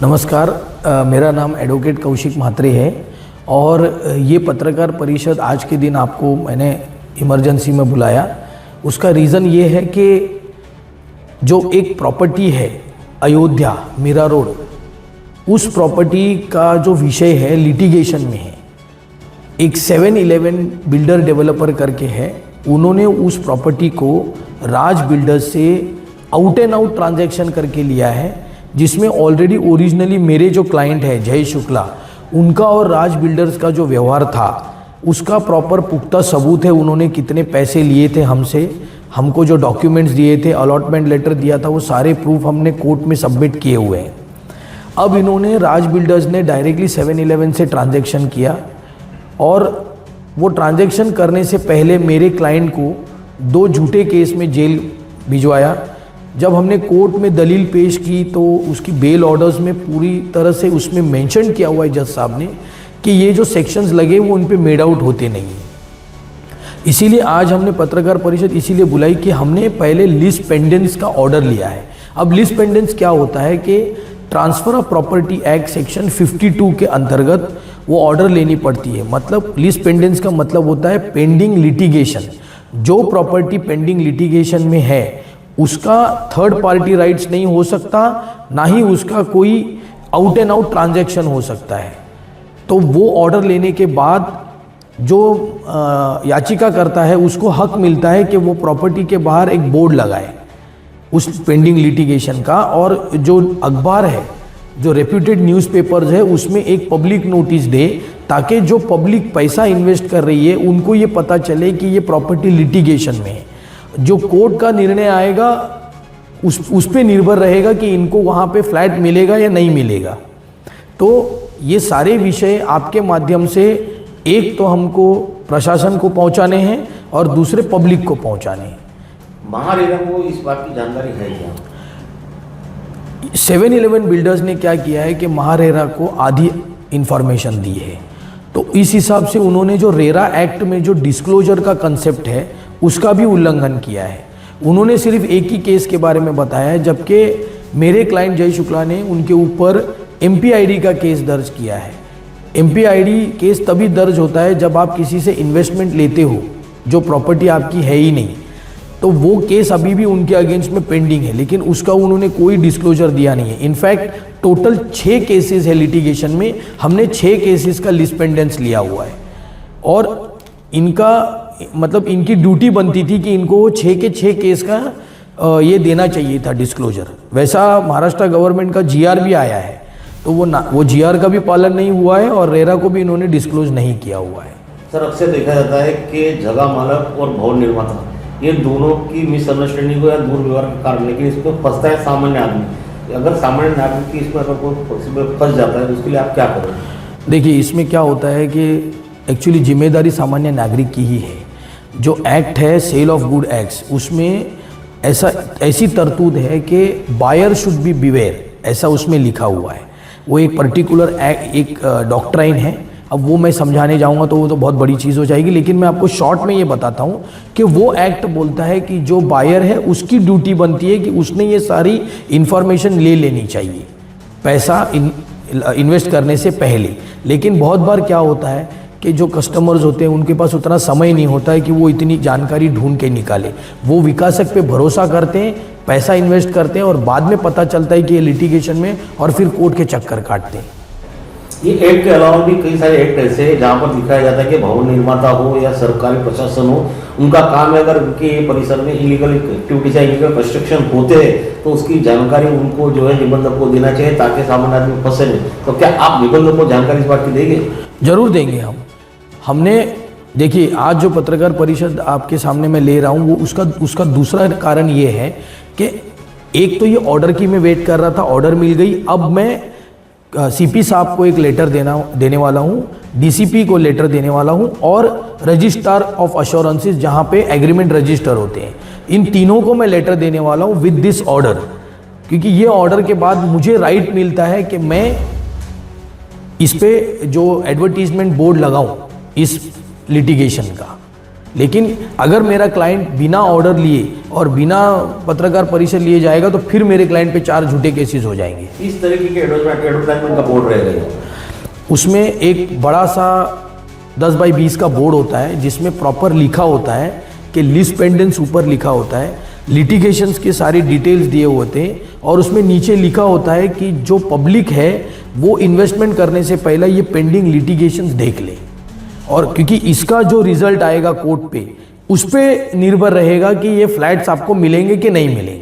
नमस्कार, मेरा नाम एडवोकेट कौशिक म्हात्रे है और ये पत्रकार परिषद आज के दिन आपको मैंने इमरजेंसी में बुलाया। उसका रीज़न ये है कि जो एक प्रॉपर्टी है अयोध्या मीरा रोड, उस प्रॉपर्टी का जो विषय है लिटिगेशन में है। एक 7-11 बिल्डर डेवलपर करके है, उन्होंने उस प्रॉपर्टी को राज बिल्डर्स से आउट एंड आउट ट्रांजैक्शन करके लिया है, जिसमें ऑलरेडी ओरिजिनली मेरे जो क्लाइंट है जय शुक्ला, उनका और राज बिल्डर्स का जो व्यवहार था उसका प्रॉपर पुख्ता सबूत है। उन्होंने कितने पैसे लिए थे हमसे, हमको जो डॉक्यूमेंट्स दिए थे, अलॉटमेंट लेटर दिया था, वो सारे प्रूफ हमने कोर्ट में सबमिट किए हुए हैं। अब इन्होंने राज बिल्डर्स ने डायरेक्टली 7-11 से ट्रांजैक्शन किया और वो ट्रांजैक्शन करने से पहले मेरे क्लाइंट को 2 झूठे केस में जेल भिजवाया। जब हमने कोर्ट में दलील पेश की तो उसकी बेल ऑर्डर्स में पूरी तरह से उसमें मेंशन किया हुआ है जज साहब ने कि ये जो सेक्शंस लगे वो उन पे मेड आउट होते नहीं हैं। इसीलिए आज हमने पत्रकार परिषद इसीलिए बुलाई कि हमने पहले लीज पेंडेंस का ऑर्डर लिया है। अब लीज पेंडेंस क्या होता है कि transfer of property act section 52 के अंतर्गत वो ऑर्डर लेनी पड़ती है। मतलब लीज पेंडेंस का मतलब होता है पेंडिंग लिटिगेशन। जो प्रॉपर्टी पेंडिंग लिटिगेशन में है उसका थर्ड पार्टी राइट्स नहीं हो सकता, ना ही उसका कोई आउट एंड आउट ट्रांजैक्शन हो सकता है। तो वो ऑर्डर लेने के बाद जो याचिका करता है उसको हक मिलता है कि वो प्रॉपर्टी के बाहर एक बोर्ड लगाए उस पेंडिंग लिटिगेशन का, और जो अखबार है, जो रेप्यूटेड न्यूज़पेपर्स है, उसमें एक पब्लिक नोटिस दे ताकि जो पब्लिक पैसा इन्वेस्ट कर रही है उनको ये पता चले कि ये प्रॉपर्टी लिटिगेशन में है। जो कोर्ट का निर्णय आएगा उस पे निर्भर रहेगा कि इनको वहाँ पे फ्लैट मिलेगा या नहीं मिलेगा। तो ये सारे विषय आपके माध्यम से एक तो हमको प्रशासन को पहुँचाने हैं और दूसरे पब्लिक को पहुँचाने हैं। महारेरा को इस बात की जानकारी है क्या? 7-11 बिल्डर्स ने क्या किया है कि महारेरा को आधी इंफॉर्मेशन दी है, तो इस हिसाब से उन्होंने जो रेरा एक्ट में जो डिस्क्लोजर का कंसेप्ट है उसका भी उल्लंघन किया है। उन्होंने सिर्फ एक ही केस के बारे में बताया है, जबकि मेरे क्लाइंट जय शुक्ला ने उनके ऊपर MPID का केस दर्ज किया है। MPID केस तभी दर्ज होता है जब आप किसी से इन्वेस्टमेंट लेते हो जो प्रॉपर्टी आपकी है ही नहीं, तो वो केस अभी भी उनके अगेंस्ट में पेंडिंग है, लेकिन उसका उन्होंने कोई डिस्क्लोजर दिया नहीं है। इनफैक्ट टोटल 6 केसेस है लिटिगेशन में, हमने 6 केसेस का लीज पेंडेंस लिया हुआ है और इनका मतलब इनकी ड्यूटी बनती थी कि इनको 6 के 6 केस का ये देना चाहिए था डिस्क्लोजर। वैसा महाराष्ट्र गवर्नमेंट का GR भी आया है, तो वो GR का भी पालन नहीं हुआ है और रेरा को भी इन्होंने डिस्क्लोज नहीं किया हुआ है। सर, अक्सर देखा जाता है कि जगह मालक और भवन निर्माता ये दोनों की मिसअंडरस्टैंडिंग हो या दुर्व्यवहार के कारण, लेकिन इसमें फंसता है सामान्य आदमी। अगर सामान्य नागरिक की इसमें अगर कोई फंस जाता है तो उसके लिए आप क्या करोगे? देखिए, इसमें क्या होता है कि एक्चुअली जिम्मेदारी सामान्य नागरिक की ही है। जो एक्ट है सेल ऑफ गुड एक्ट्स, उसमें ऐसी तरतूद है कि बायर शुड बी बिवेयर, ऐसा उसमें लिखा हुआ है। वो एक पर्टिकुलर एक डॉक्ट्राइन है। अब वो मैं समझाने जाऊंगा तो वो तो बहुत बड़ी चीज़ हो जाएगी, लेकिन मैं आपको शॉर्ट में ये बताता हूँ कि वो एक्ट बोलता है कि जो बायर है उसकी ड्यूटी बनती है कि उसने ये सारी इन्फॉर्मेशन ले लेनी चाहिए पैसा इन्वेस्ट करने से पहले। लेकिन बहुत बार क्या होता है कि जो कस्टमर्स होते हैं उनके पास उतना समय नहीं होता है कि वो इतनी जानकारी ढूंढ के निकाले। वो विकासक पे भरोसा करते हैं, पैसा इन्वेस्ट करते हैं और बाद में पता चलता है कि ये लिटिगेशन में, और फिर कोर्ट के चक्कर काटते हैं। ये एक्ट के अलावा भी कई सारे एक्ट ऐसे हैं जहाँ पर दिखाया जाता है कि भवन निर्माता हो या सरकारी प्रशासन हो, उनका काम है अगर उनके परिसर में इलीगल एक्टिविटीज या इलीगल कंस्ट्रक्शन होते हैं तो उसकी जानकारी उनको जो है निबंधक को देना चाहिए ताकि सामान्य आदमी फंसे नहीं। तो क्या आप निबंधक को जानकारी इस बात की देंगे? जरूर देंगे। हमने देखिए, आज जो पत्रकार परिषद आपके सामने मैं ले रहा हूँ वो उसका दूसरा कारण ये है कि एक तो ये ऑर्डर की मैं वेट कर रहा था, ऑर्डर मिल गई। अब मैं CP साहब को एक लेटर देने वाला हूँ, DCP को लेटर देने वाला हूँ और रजिस्ट्रार ऑफ अश्योरेंसेस जहाँ पे एग्रीमेंट रजिस्टर होते हैं, इन तीनों को मैं लेटर देने वाला हूँ विद दिस ऑर्डर। क्योंकि ये ऑर्डर के बाद मुझे राइट मिलता है कि मैं इस पे जो एडवर्टीजमेंट बोर्ड लगाऊं इस लिटिगेशन का। लेकिन अगर मेरा क्लाइंट बिना ऑर्डर लिए और बिना पत्रकार परिषद लिए जाएगा तो फिर मेरे क्लाइंट पे 4 झूठे केसेस हो जाएंगे। इस तरीके के एडवर्टाइजमेंट का बोर्ड रहेगा। उसमें एक बड़ा सा 10 बाई 20 का बोर्ड होता है जिसमें प्रॉपर लिखा होता है कि लिस्ट पेंडेंस ऊपर लिखा होता है, लिटिगेशंस के सारी डिटेल्स दिए होते हैं और उसमें नीचे लिखा होता है कि जो पब्लिक है वो इन्वेस्टमेंट करने से पहले ये पेंडिंग लिटिगेशंस देख ले, और क्योंकि इसका जो रिजल्ट आएगा कोर्ट पे उस पर निर्भर रहेगा कि ये फ्लैट्स आपको मिलेंगे कि नहीं मिलेंगे।